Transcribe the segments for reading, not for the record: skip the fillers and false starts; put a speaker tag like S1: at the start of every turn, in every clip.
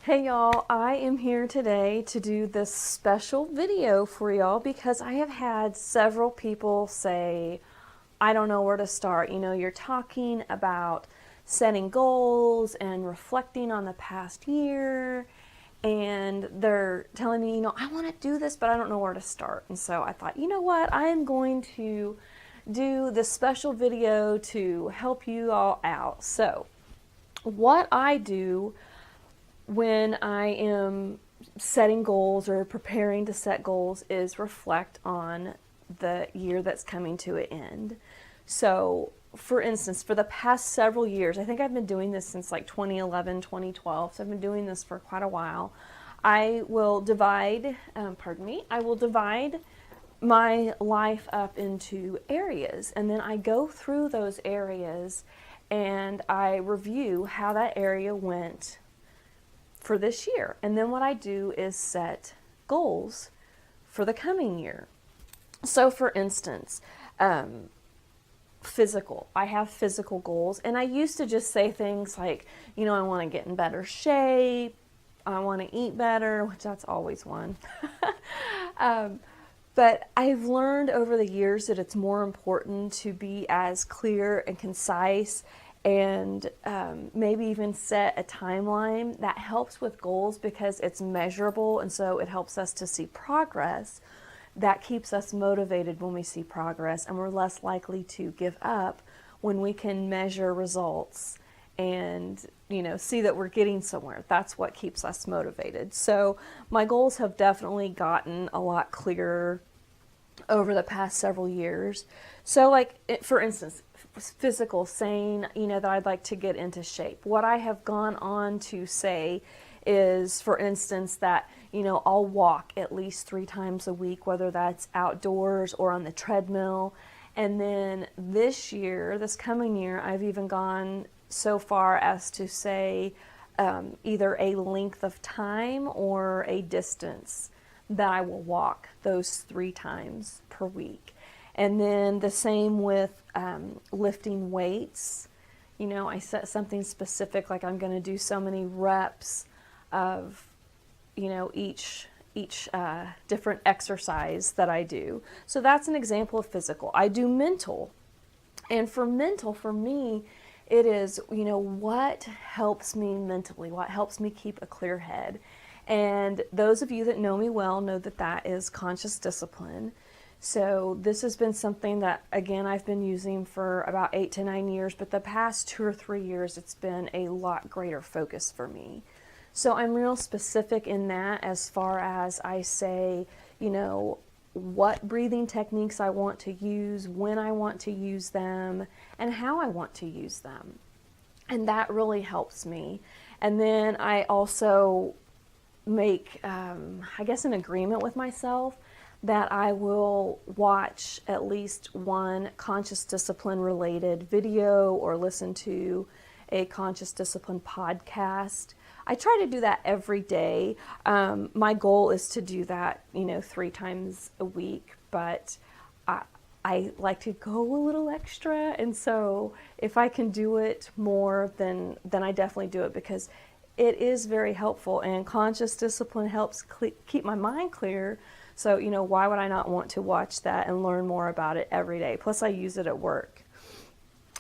S1: Hey y'all, I am here today to do this special video for y'all because I have had several people say, I don't know where to start. You know, you're talking about setting goals and reflecting on the past year, and they're telling me, I want to do this, but I don't know where to start. And so I thought, you know what, I am going to do this special video to help you all out. So, what I do when I am setting goals or preparing to set goals is reflect on the year that's coming to an end. So, for instance, for the past several years, I think I've been doing this since like 2011, 2012, so I've been doing this for quite a while. I will divide, I will divide my life up into areas, and then I go through those areas and I review how that area went for this year. And then what I do is set goals for the coming year. So, for instance, physical. I have physical goals, and I used to just say things like, I want to get in better shape, I want to eat better, which that's always one. But I've learned over the years that it's more important to be as clear and concise and maybe even set a timeline that helps with goals because it's measurable, and so it helps us to see progress. That keeps us motivated when we see progress, and we're less likely to give up when we can measure results and see that we're getting somewhere. That's what keeps us motivated. So my goals have definitely gotten a lot clearer over the past several years. So for instance, physical, saying that I'd like to get into shape. What I have gone on to say is, for instance, that I'll walk at least 3 times a week, whether that's outdoors or on the treadmill. And then this coming year, I've even gone so far as to say either a length of time or a distance that I will walk those 3 times per week. And then the same with lifting weights. I set something specific, like I'm going to do so many reps of each different exercise that I do. So that's an example of physical. I do mental. And for mental, for me, it is, what helps me mentally, what helps me keep a clear head. And those of you that know me well know that that is conscious discipline. So this has been something that, again, I've been using for about 8 to 9 years, but the past 2 or 3 years, it's been a lot greater focus for me. So I'm real specific in that as far as I say, what breathing techniques I want to use, when I want to use them, and how I want to use them. And that really helps me. And then I also make, an agreement with myself that I will watch at least one conscious discipline related video or listen to a conscious discipline podcast. I try to do that every day. My goal is to do that, 3 times a week, but I like to go a little extra. And so if I can do it more, then I definitely do it, because it is very helpful, and conscious discipline helps keep my mind clear. So, why would I not want to watch that and learn more about it every day? Plus, I use it at work.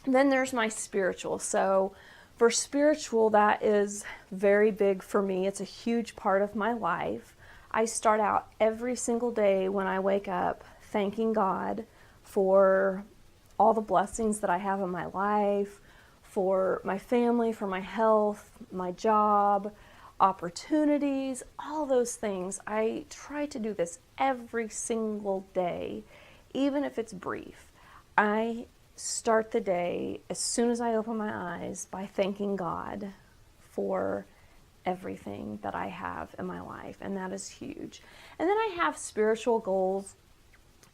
S1: Then there's my spiritual. So, for spiritual, that is very big for me. It's a huge part of my life. I start out every single day when I wake up thanking God for all the blessings that I have in my life, for my family, for my health, my job, opportunities, all those things. I try to do this every single day, even if it's brief. I start the day as soon as I open my eyes by thanking God for everything that I have in my life, and that is huge. And then I have spiritual goals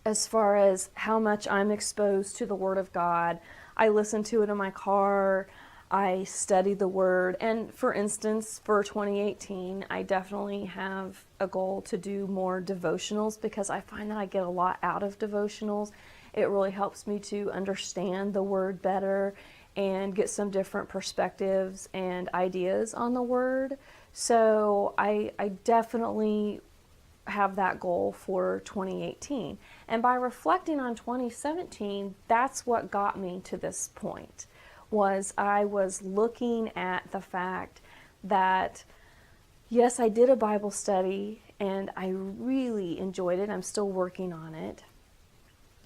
S1: as far as how much I'm exposed to the Word of God. I listen to it in my car. I study the Word. And for instance, for 2018, I definitely have a goal to do more devotionals, because I find that I get a lot out of devotionals. It really helps me to understand the Word better, and get some different perspectives and ideas on the Word. So I definitely have that goal for 2018. And by reflecting on 2017, that's what got me to this point. Was I was looking at the fact that yes, I did a Bible study and I really enjoyed it. I'm still working on it.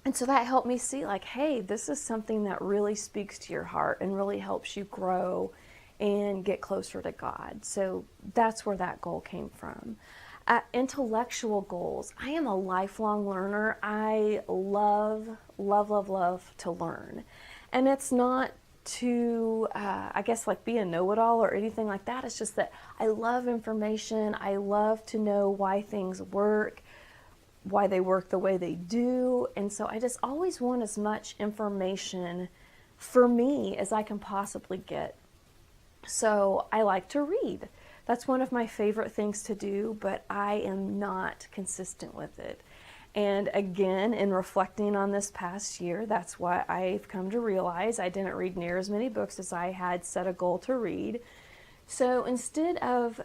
S1: And so that helped me see, like, hey, this is something that really speaks to your heart and really helps you grow and get closer to God. So that's where that goal came from. Intellectual goals. I am a lifelong learner. I love, love, love, love to learn. And it's not to, I guess, like be a know-it-all or anything like that. It's just that I love information. I love to know why things work, why they work the way they do. And so I just always want as much information for me as I can possibly get. So I like to read. That's one of my favorite things to do, but I am not consistent with it. And again, in reflecting on this past year, that's what I've come to realize. I didn't read near as many books as I had set a goal to read. So instead of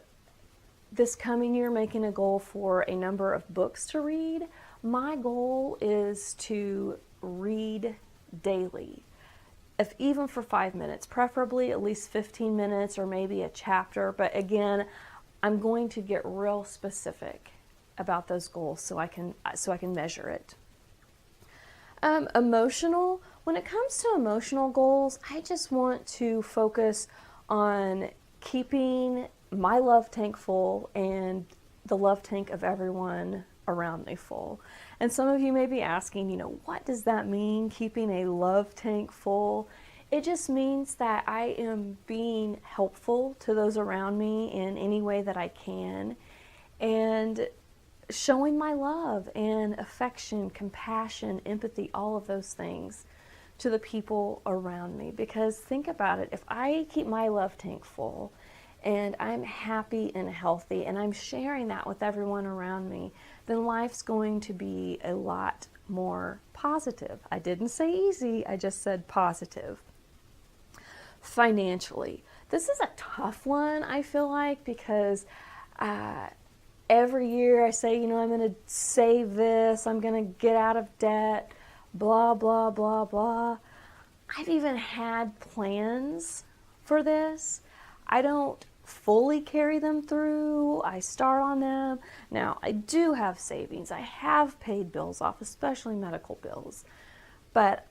S1: this coming year making a goal for a number of books to read, my goal is to read daily. If even for 5 minutes, preferably at least 15 minutes or maybe a chapter. But again, I'm going to get real specific about those goals so I can measure it. Emotional. When it comes to emotional goals, I just want to focus on keeping my love tank full and the love tank of everyone around me full. And some of you may be asking, what does that mean, keeping a love tank full? It just means that I am being helpful to those around me in any way that I can, and showing my love and affection, compassion, empathy, all of those things to the people around me. Because think about it, if I keep my love tank full and I'm happy and healthy and I'm sharing that with everyone around me, then life's going to be a lot more positive. I didn't say easy, I just said positive. Financially, this is a tough one, I feel like, because every year I say, I'm going to save this, I'm going to get out of debt, blah, blah, blah, blah. I've even had plans for this. I don't fully carry them through. I start on them. Now, I do have savings. I have paid bills off, especially medical bills. But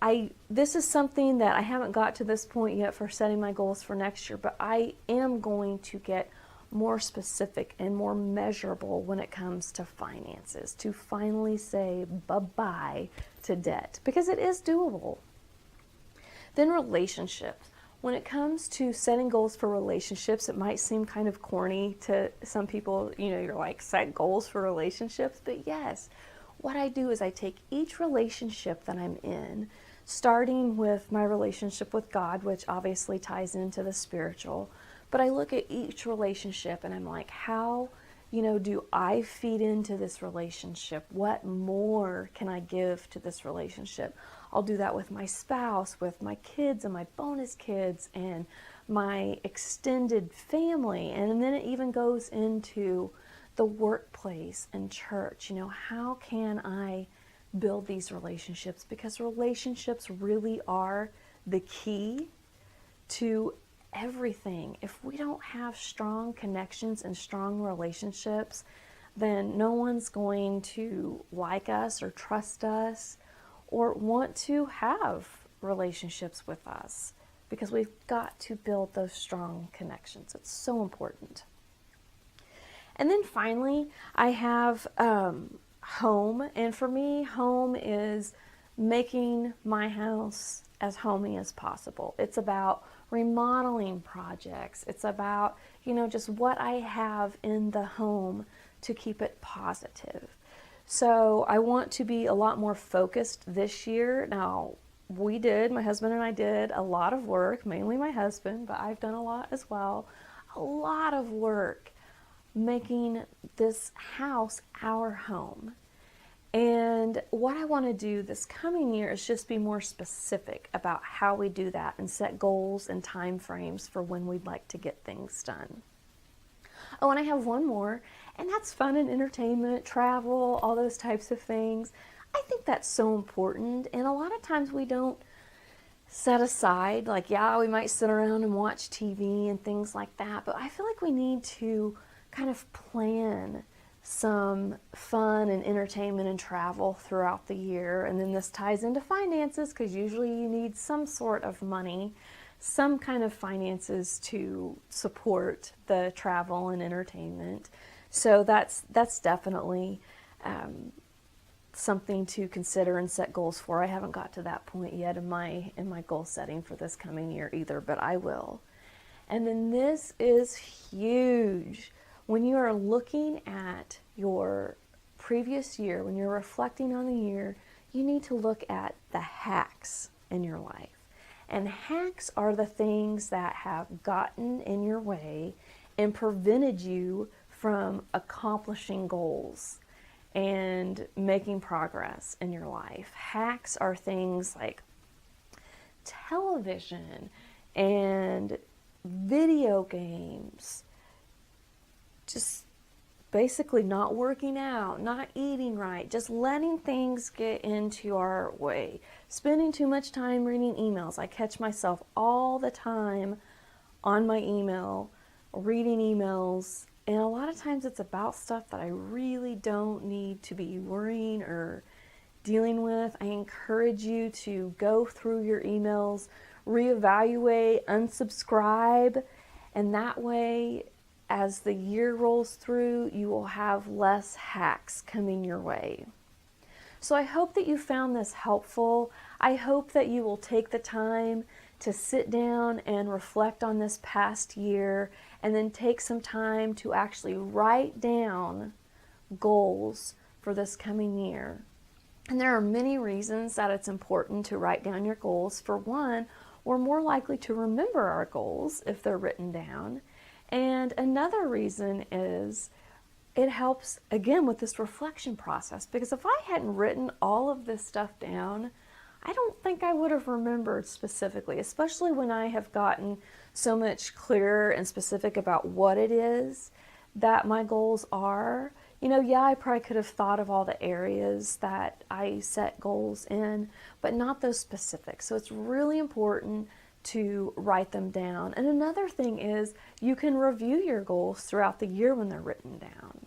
S1: this is something that I haven't got to this point yet for setting my goals for next year, but I am going to get more specific and more measurable when it comes to finances, to finally say bye-bye to debt, because it is doable. Then relationships. When it comes to setting goals for relationships, it might seem kind of corny to some people. You're like, set goals for relationships? But yes, what I do is I take each relationship that I'm in, starting with my relationship with God, which obviously ties into the spiritual, but I look at each relationship and I'm like, how, do I feed into this relationship? What more can I give to this relationship? I'll do that with my spouse, with my kids and my bonus kids and my extended family. And then it even goes into the workplace and church. How can I build these relationships? Because relationships really are the key to everything. If we don't have strong connections and strong relationships, then no one's going to like us or trust us or want to have relationships with us, because we've got to build those strong connections. It's so important. And then finally, I have home. And for me, home is making my house as homey as possible. It's about remodeling projects. It's about, just what I have in the home to keep it positive. So I want to be a lot more focused this year. Now, my husband and I did a lot of work, mainly my husband, but I've done a lot as well. A lot of work making this house our home. And what I want to do this coming year is just be more specific about how we do that and set goals and time frames for when we'd like to get things done. Oh, and I have one more, and that's fun and entertainment, travel, all those types of things. I think that's so important, and a lot of times we don't set aside, like, yeah, we might sit around and watch TV and things like that, but I feel like we need to kind of plan some fun and entertainment and travel throughout the year. And then this ties into finances, because usually you need some sort of money, some kind of finances to support the travel and entertainment. So that's definitely something to consider and set goals for. I haven't got to that point yet in my goal setting for this coming year either, but I will. And then this is huge. When you are looking at your previous year, when you're reflecting on the year, you need to look at the hacks in your life. And hacks are the things that have gotten in your way and prevented you from accomplishing goals and making progress in your life. Hacks are things like television and video games, just basically not working out, not eating right, just letting things get into our way, spending too much time reading emails. I catch myself all the time on my email, reading emails, and a lot of times it's about stuff that I really don't need to be worrying or dealing with. I encourage you to go through your emails, reevaluate, unsubscribe, and that way, as the year rolls through, you will have less hacks coming your way. So I hope that you found this helpful. I hope that you will take the time to sit down and reflect on this past year, and then take some time to actually write down goals for this coming year. And there are many reasons that it's important to write down your goals. For one, we're more likely to remember our goals if they're written down. And another reason is it helps, again, with this reflection process, because if I hadn't written all of this stuff down, I don't think I would have remembered specifically, especially when I have gotten so much clearer and specific about what it is that my goals are. You know, yeah, I probably could have thought of all the areas that I set goals in, but not those specifics. So it's really important to write them down. And another thing is you can review your goals throughout the year when they're written down.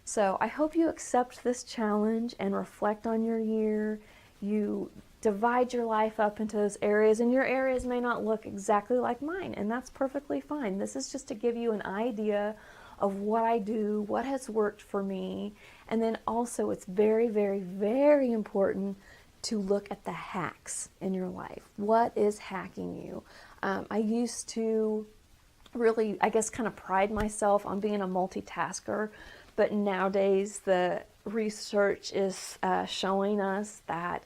S1: So I hope you accept this challenge and reflect on your year. You divide your life up into those areas, and your areas may not look exactly like mine, and that's perfectly fine. This is just to give you an idea of what I do, what has worked for me, and then also it's very, very, very important to look at the hacks in your life. What is hacking you? I used to really, I guess, kind of pride myself on being a multitasker, but nowadays the research is showing us that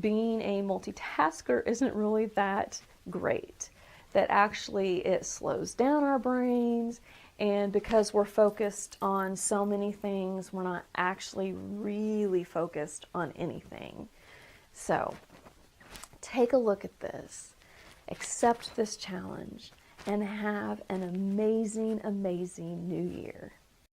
S1: being a multitasker isn't really that great, that actually it slows down our brains, and because we're focused on so many things, we're not actually really focused on anything. So take a look at this, accept this challenge, and have an amazing, amazing new year.